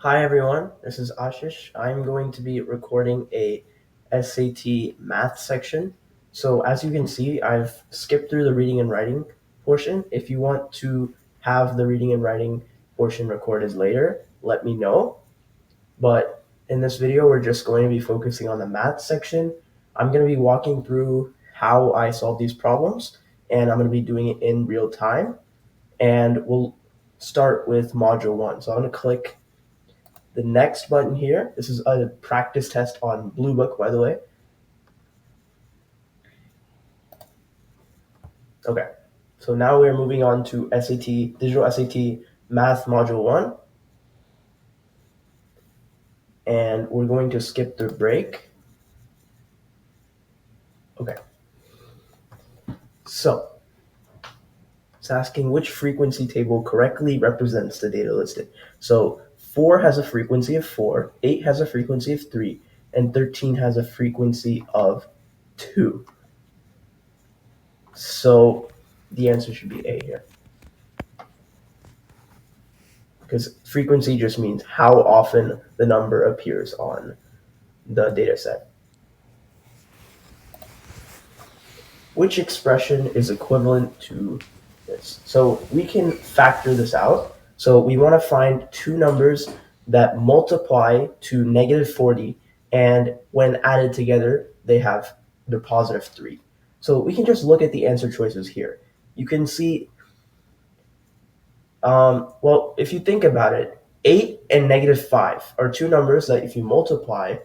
Hi everyone, this is Ashish. I'm going to be recording a SAT math section. So as you can see, I've skipped through the reading and writing portion. If you want to have the reading and writing portion recorded later, let me know. But in this video, we're just going to be focusing on the math section. I'm going to be walking through how I solve these problems, and I'm going to be doing it in real time. And we'll start with module 1. So I'm going to click the next button here. This is a practice test on Bluebook, by the way. Okay, so now we're moving on to SAT, Digital SAT Math Module 1. And we're going to skip the break. Okay. So, it's asking which frequency table correctly represents the data listed. So 4 has a frequency of 4, 8 has a frequency of 3, and 13 has a frequency of 2. So the answer should be A here. Because frequency just means how often the number appears on the data set. Which expression is equivalent to this? So we can factor this out. So we want to find two numbers that multiply to -40, and when added together, they're positive 3. So we can just look at the answer choices here. You can see, well, if you think about it, 8 and -5 are two numbers that if you multiply,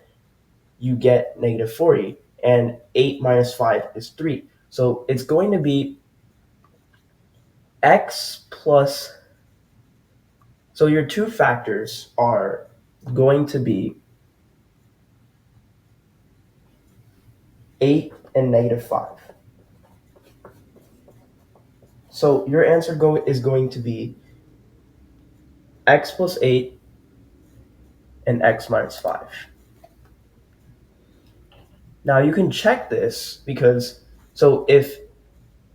you get -40, and 8 minus 5 is 3. So it's going to be x plus, so your two factors are going to be 8 and -5. So your answer is going to be x plus 8 and x minus 5. Now you can check this because, so if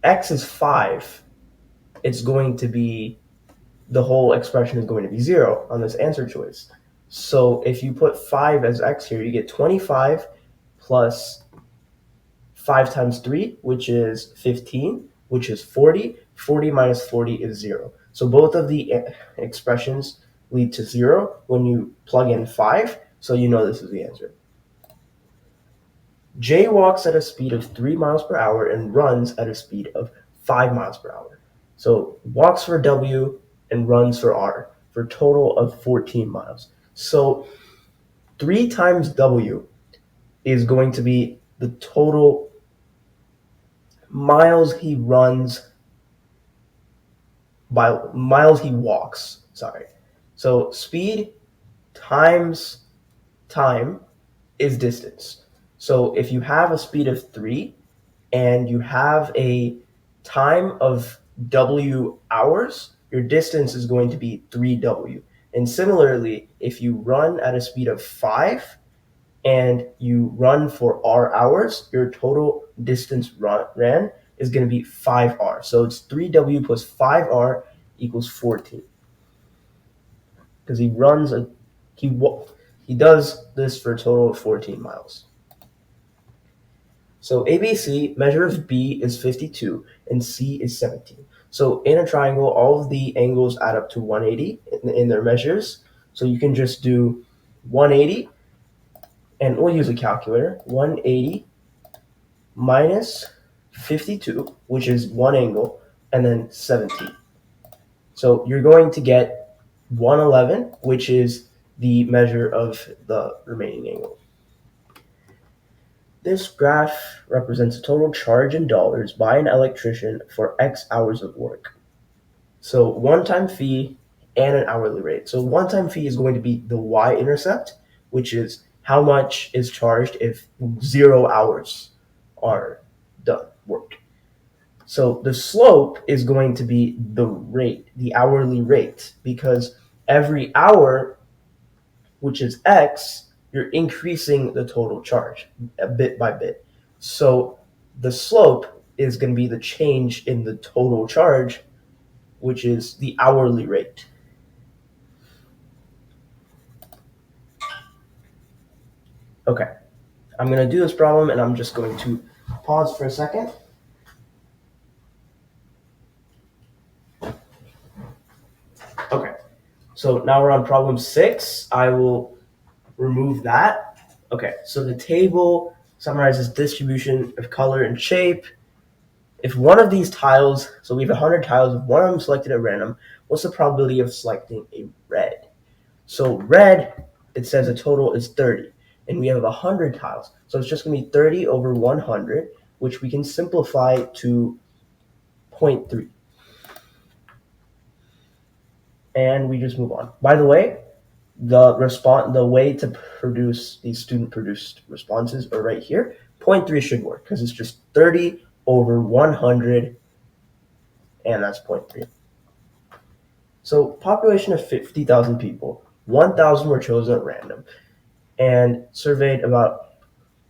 x is 5, it's going to be, the whole expression is going to be 0 on this answer choice. So if you put 5 as x here, you get 25 plus 5 times 3, which is 15, which is 40. 40 minus 40 is 0. So both of the expressions lead to 0 when you plug in 5, so you know this is the answer. J walks at a speed of 3 miles per hour and runs at a speed of 5 miles per hour. So walks for W and runs for R for a total of 14 miles. So 3 times W is going to be the total miles he runs by miles he walks. Sorry. So speed times time is distance. So if you have a speed of 3 and you have a time of W hours, your distance is going to be 3W. And similarly, if you run at a speed of 5 and you run for R hours, your total distance ran is going to be 5R. So it's 3W plus 5R equals 14. Because he does this for a total of 14 miles. So ABC, measure of B is 52 and C is 17. So in a triangle, all of the angles add up to 180 in their measures. So you can just do 180, and we'll use a calculator. 180 minus 52, which is one angle, and then 17. So you're going to get 111, which is the measure of the remaining angle. This graph represents a total charge in dollars by an electrician for X hours of work. So one-time fee and an hourly rate. So one-time fee is going to be the y-intercept, which is how much is charged if 0 hours are done, worked. So the slope is going to be the rate, the hourly rate, because every hour, which is X, you're increasing the total charge bit by bit. So the slope is going to be the change in the total charge, which is the hourly rate. Okay, I'm going to do this problem and I'm just going to pause for a second. Okay, so now we're on problem 6. I will remove that. Okay, so the table summarizes distribution of color and shape. If one of these tiles, so we have 100 tiles, if one of them selected at random, what's the probability of selecting a red? So red, it says a total is 30, and we have 100 tiles. So it's just going to be 30 over 100, which we can simplify to 0.3. And we just move on. By the way, the way to produce these student-produced responses are right here. 0.3 should work because it's just 30 over 100, and that's 0.3. So population of 50,000 people, 1,000 were chosen at random and surveyed about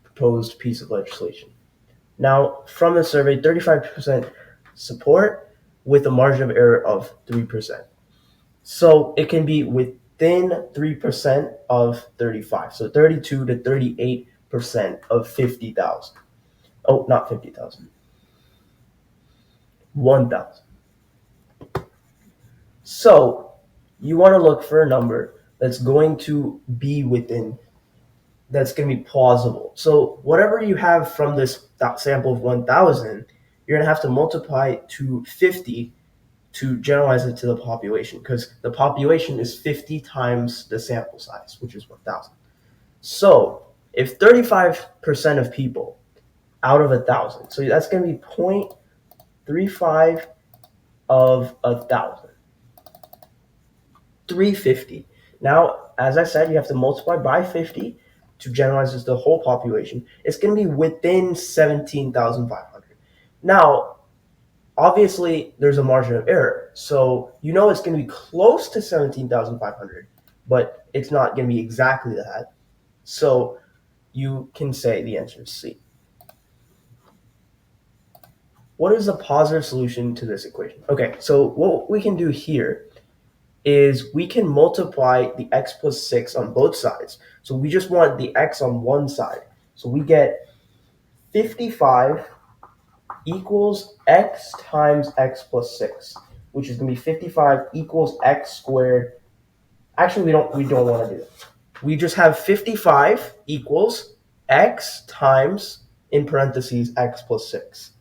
proposed piece of legislation. Now, from the survey, 35% support with a margin of error of 3%. So it can be within 3% of 35. So 32 to 38% of 50,000. Oh, not 50,000. 1,000. So you want to look for a number that's going to be within, that's going to be plausible. So whatever you have from this sample of 1,000, you're going to have to multiply to 50 to generalize it to the population, because the population is 50 times the sample size, which is 1,000. So if 35% of people out of 1,000, so that's going to be 0.35 of 1,000, 350. Now, as I said, you have to multiply by 50 to generalize this to the whole population. It's going to be within 17,500. Now, obviously, there's a margin of error. So you know it's going to be close to 17,500, but it's not going to be exactly that. So you can say the answer is C. What is the positive solution to this equation? Okay, so what we can do here is we can multiply the x plus 6 on both sides. So we just want the x on one side. So we get 55 equals x times x plus 6, which is going to be 55 equals x squared. Actually, we don't want to do that. We just have 55 equals x times, in parentheses, x plus 6,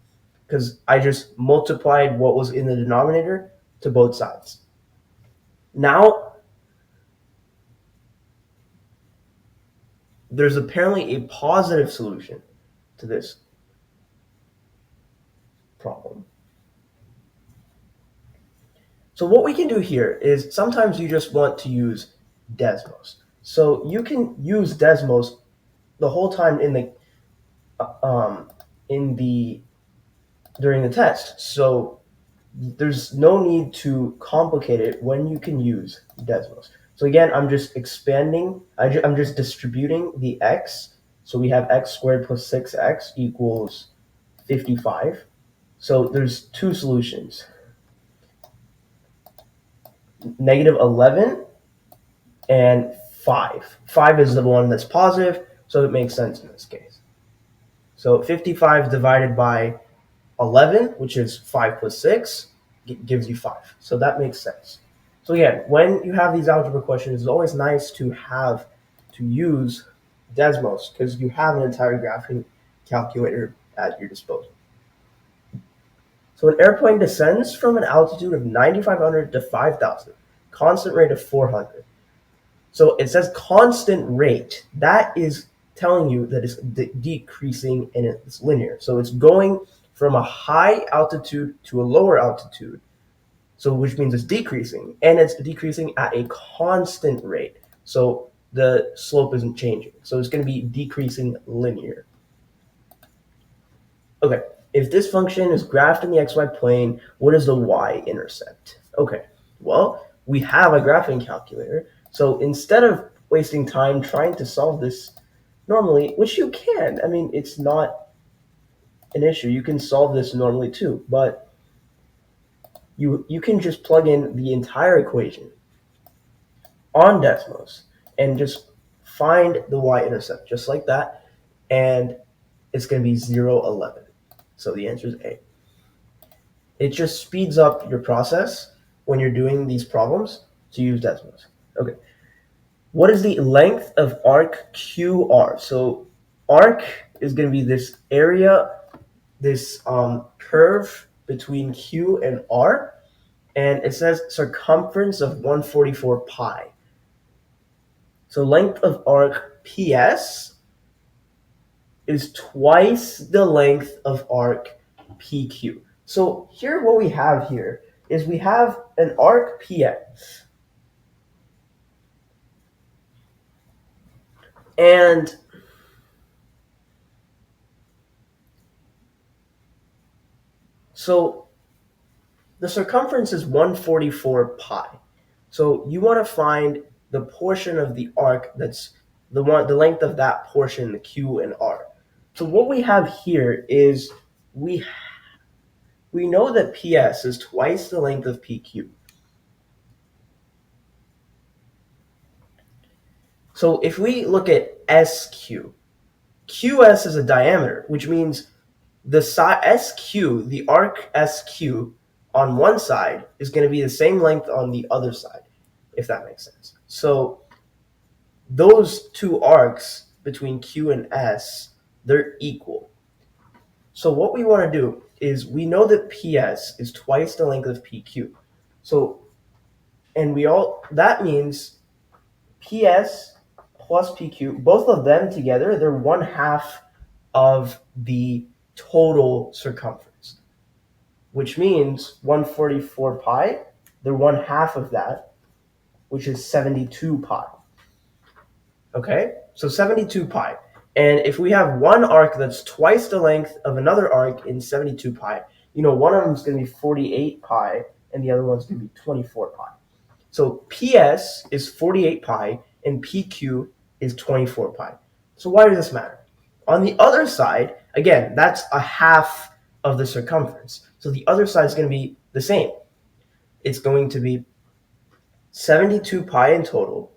because I just multiplied what was in the denominator to both sides. Now, there's apparently a positive solution to this problem. So what we can do here is sometimes you just want to use Desmos. So you can use Desmos the whole time during the test. So there's no need to complicate it when you can use Desmos. So again, I'm just expanding. I'm just distributing the x. So we have x squared plus 6x equals 55. So there's two solutions. Negative 11 and 5. 5 is the one that's positive, so it makes sense in this case. So 55 divided by 11, which is 5 plus 6, gives you 5. So that makes sense. So again, when you have these algebra questions, it's always nice to use Desmos, because you have an entire graphing calculator at your disposal. So an airplane descends from an altitude of 9,500 to 5,000, constant rate of 400. So it says constant rate. That is telling you that it's decreasing and it's linear. So it's going from a high altitude to a lower altitude, so which means it's decreasing, and it's decreasing at a constant rate. So the slope isn't changing. So it's going to be decreasing linear. Okay, if this function is graphed in the xy plane, what is the y-intercept? Okay, well, we have a graphing calculator. So instead of wasting time trying to solve this normally, which you can, I mean, it's not an issue. You can solve this normally too, but you can just plug in the entire equation on Desmos and just find the y-intercept just like that, and it's going to be 0, 11. So the answer is A. It just speeds up your process when you're doing these problems to use Desmos. Okay. What is the length of arc QR? So arc is going to be this area, this curve between Q and R, and it says circumference of 144 pi. So length of arc PS is twice the length of arc PQ. So here what we have here is we have an arc PS. And so the circumference is 144 pi. So you want to find the portion of the arc that's the length of that portion, the Q and R. So what we have here is we know that PS is twice the length of PQ. So if we look at SQ, QS is a diameter, which means the SQ, the arc SQ on one side is going to be the same length on the other side, if that makes sense. So those two arcs between Q and S, they're equal. So what we want to do is we know that PS is twice the length of PQ. So, and that means PS plus PQ, both of them together, they're 1/2 of the total circumference, which means 144 pi, they're 1/2 of that, which is 72 pi. Okay, so 72 pi. And if we have one arc that's twice the length of another arc in 72 pi, one of them is going to be 48 pi and the other one's going to be 24 pi. So PS is 48 pi and PQ is 24 pi. So why does this matter? On the other side, again, that's 1/2 of the circumference. So the other side is going to be the same. It's going to be 72 pi in total,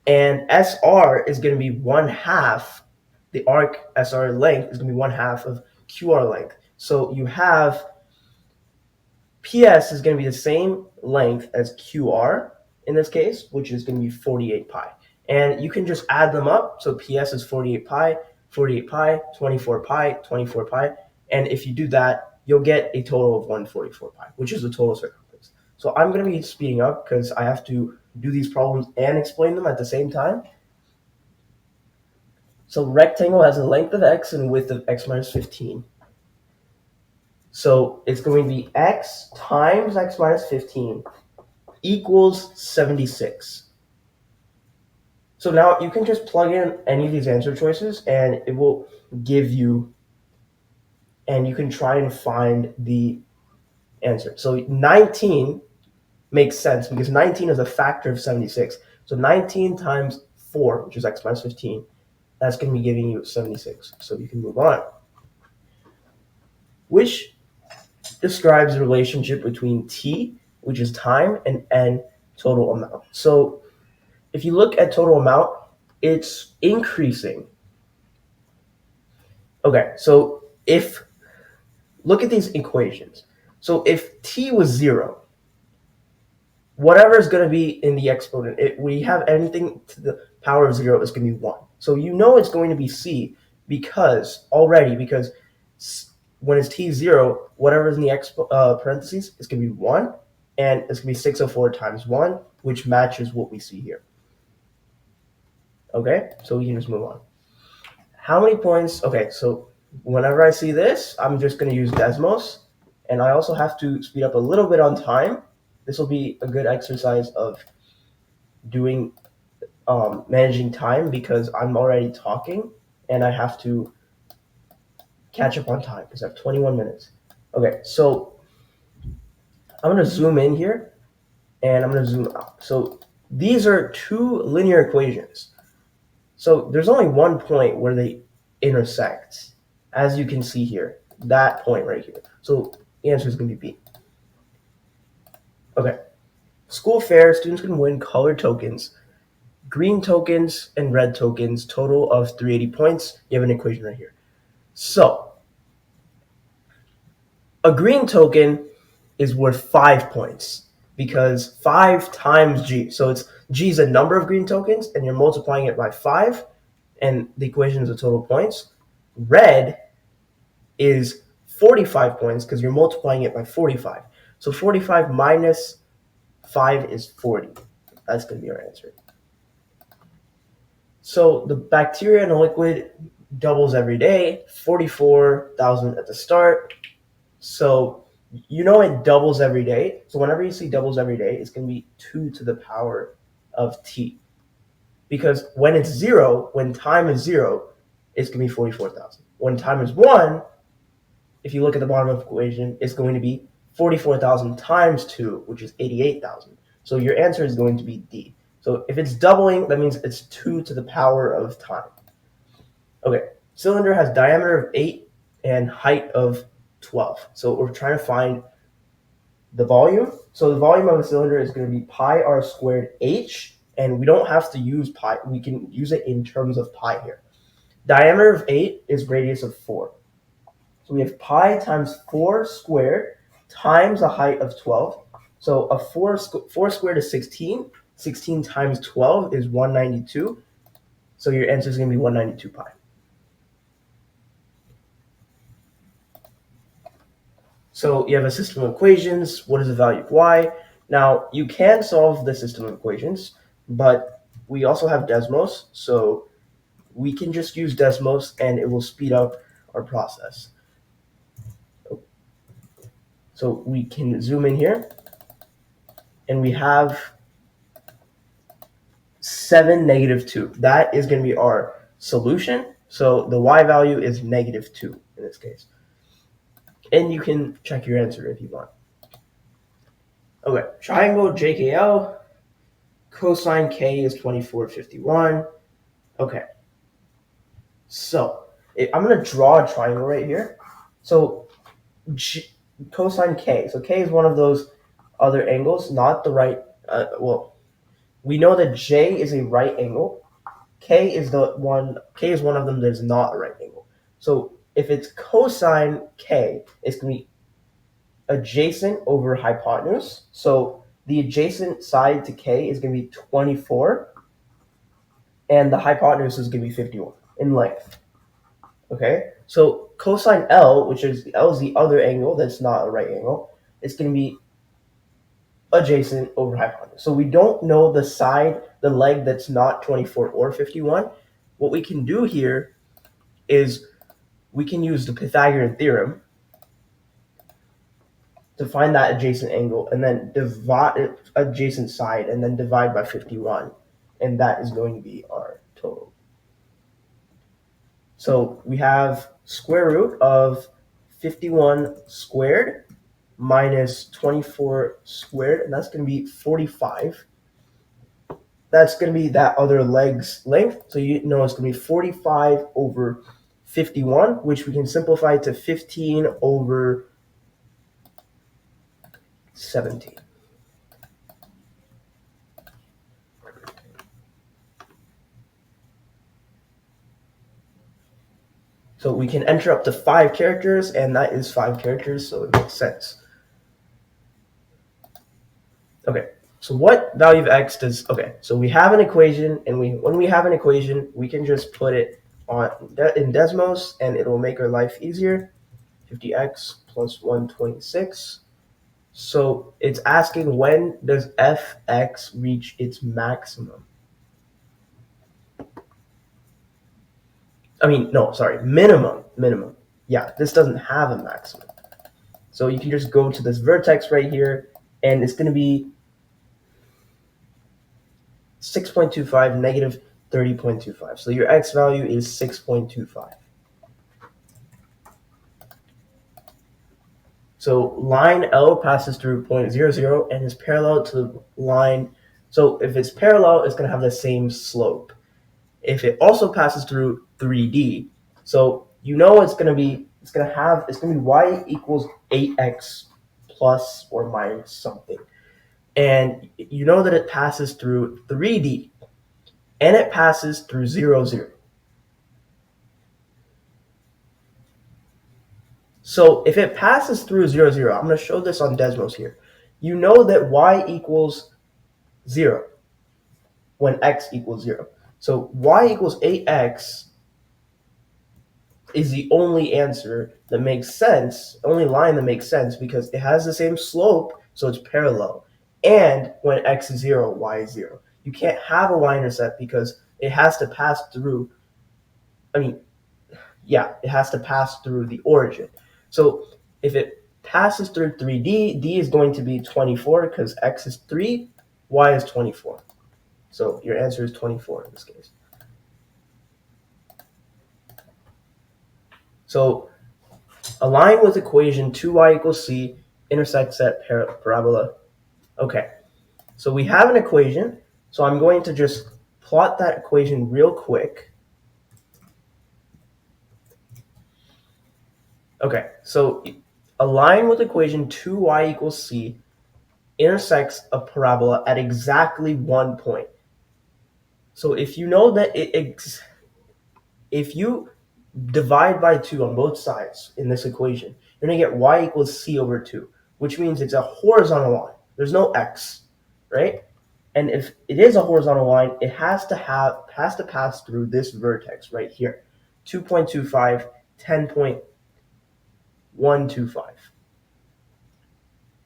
and SR is going to be 1/2. The arc SR length is going to be 1/2 of QR length. So you have PS is going to be the same length as QR in this case, which is going to be 48 pi. And you can just add them up. So PS is 48 pi, 24 pi, 24 pi. And if you do that, you'll get a total of 144 pi, which is the total circumference. So I'm going to be speeding up because I have to do these problems and explain them at the same time. So rectangle has a length of x and width of x minus 15. So it's going to be x times x minus 15 equals 76. So now you can just plug in any of these answer choices and it will give you, and you can try and find the answer. So 19 makes sense because 19 is a factor of 76. So 19 times 4, which is x minus 15, that's going to be giving you 76. So you can move on. Which describes the relationship between t, which is time, and n, total amount. So if you look at total amount, it's increasing. Okay, so look at these equations. So if t was 0, whatever is going to be in the exponent, we have anything to the power of 0 is going to be 1. So it's going to be c because when it's t 0, whatever is in the parentheses is going to be 1, and it's going to be 604 times 1, which matches what we see here. Okay, so we can just move on. How many points? Okay, so whenever I see this, I'm just going to use Desmos, and I also have to speed up a little bit on time. This will be a good exercise of doing managing time because I'm already talking, and I have to catch up on time because I have 21 minutes. Okay, so I'm going to zoom in here, and I'm going to zoom out. So these are two linear equations. So there's only one point where they intersect, as you can see here, that point right here. So the answer is going to be B. Okay. School fair, students can win colored tokens. green tokens and red tokens, total of 380 points. You have an equation right here. So a green token is worth 5 points because 5 times G. So it's G is a number of green tokens, and you're multiplying it by 5, and the equation is the total points. Red is 45 points because you're multiplying it by 45. So 45 minus 5 is 40. That's going to be our answer. So the bacteria in a liquid doubles every day, 44,000 at the start. So you know it doubles every day. So whenever you see doubles every day, it's going to be 2 to the power of t. Because when it's 0, when time is 0, it's going to be 44,000. When time is 1, if you look at the bottom of the equation, it's going to be 44,000 times 2, which is 88,000. So your answer is going to be D. So if it's doubling, that means it's 2 to the power of time. Okay, cylinder has diameter of 8 and height of 12. So we're trying to find the volume. So the volume of a cylinder is going to be pi r squared h, and we don't have to use pi. We can use it in terms of pi here. Diameter of 8 is radius of 4. So we have pi times 4 squared times a height of 12. So a 4 squared is 16. 16 times 12 is 192. So your answer is going to be 192 pi. So you have a system of equations. What is the value of y? Now, you can solve the system of equations, but we also have Desmos. So we can just use Desmos, and it will speed up our process. So we can zoom in here, and we have 7, -2. That is going to be our solution. So the y value is -2 in this case. And you can check your answer if you want. Okay, triangle JKL, cosine K is 2451. Okay, so I'm going to draw a triangle right here. So cosine K. So K is one of those other angles, not the right. We know that J is a right angle. K is one of them that is not a right angle. So if it's cosine K, it's going to be adjacent over hypotenuse. So the adjacent side to K is going to be 24, and the hypotenuse is going to be 51 in length. Okay, so cosine L, which is L is the other angle that's not a right angle, it's going to be adjacent over hypotenuse. So we don't know the side, the leg that's not 24 or 51. What we can do here is we can use the Pythagorean theorem to find that adjacent angle, and then divide adjacent side, and then divide by 51, and that is going to be our total. So we have square root of 51 squared minus 24 squared, and that's going to be 45. That's going to be that other leg's length, so you know it's going to be 45 over 51, which we can simplify to 15 over 17. So we can enter up to 5 characters, and that is 5 characters, so it makes sense. Okay, so what value of x does, okay, so we have an equation, and when we have an equation, we can just put it in Desmos, and it will make our life easier. 50x plus 126. So it's asking, when does fx reach its maximum? Minimum. Yeah, this doesn't have a maximum. So you can just go to this vertex right here, and it's going to be 6.25 negative 30.25. So your x value is 6.25. So line L passes through 0.00 and is parallel to the line. So if it's parallel, it's going to have the same slope. If it also passes through 3D, so you know it's going to be y equals 8x plus or minus something. And you know that it passes through 3D. and it passes through 0, 0. So if it passes through 0, 0, I'm going to show this on Desmos here. You know that y equals 0 when x equals 0. So y equals 8x is the only answer that makes sense, only line that makes sense, because it has the same slope, so it's parallel. And when x is 0, y is 0. You can't have a y-intercept because it has to pass through, it has to pass through the origin. So if it passes through 3D, D is going to be 24 because x is 3, y is 24. So your answer is 24 in this case. So a line with equation 2y equals c intersects that parabola. Okay, so we have an equation. So I'm going to just plot that equation real quick. Okay, so a line with equation 2y equals c intersects a parabola at exactly 1 point. So if you know that if you divide by 2 on both sides in this equation, you're going to get y equals c over 2, which means it's a horizontal line. There's no x, right? And if it is a horizontal line, it has to pass through this vertex right here, 2.25, 10.125.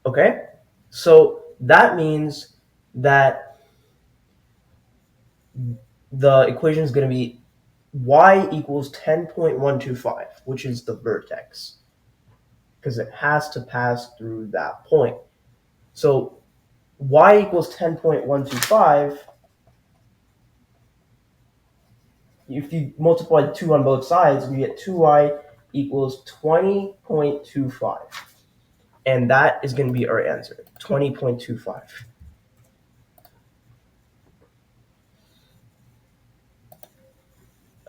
Okay? So that means that the equation is going to be y equals 10.125, which is the vertex, because it has to pass through that point. So y equals 10.125, if you multiply 2 on both sides, you get 2y equals 20.25. And that is going to be our answer, 20.25.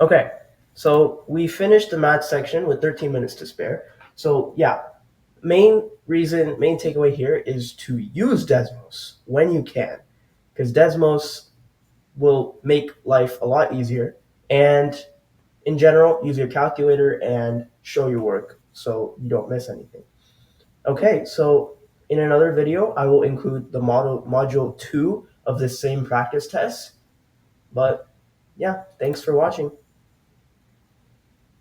Okay, so we finished the math section with 13 minutes to spare. So yeah, main takeaway here is to use Desmos when you can, because Desmos will make life a lot easier. And in general, use your calculator and show your work so you don't miss anything. Okay, so in another video, I will include the module 2 of this same practice test. But yeah, thanks for watching.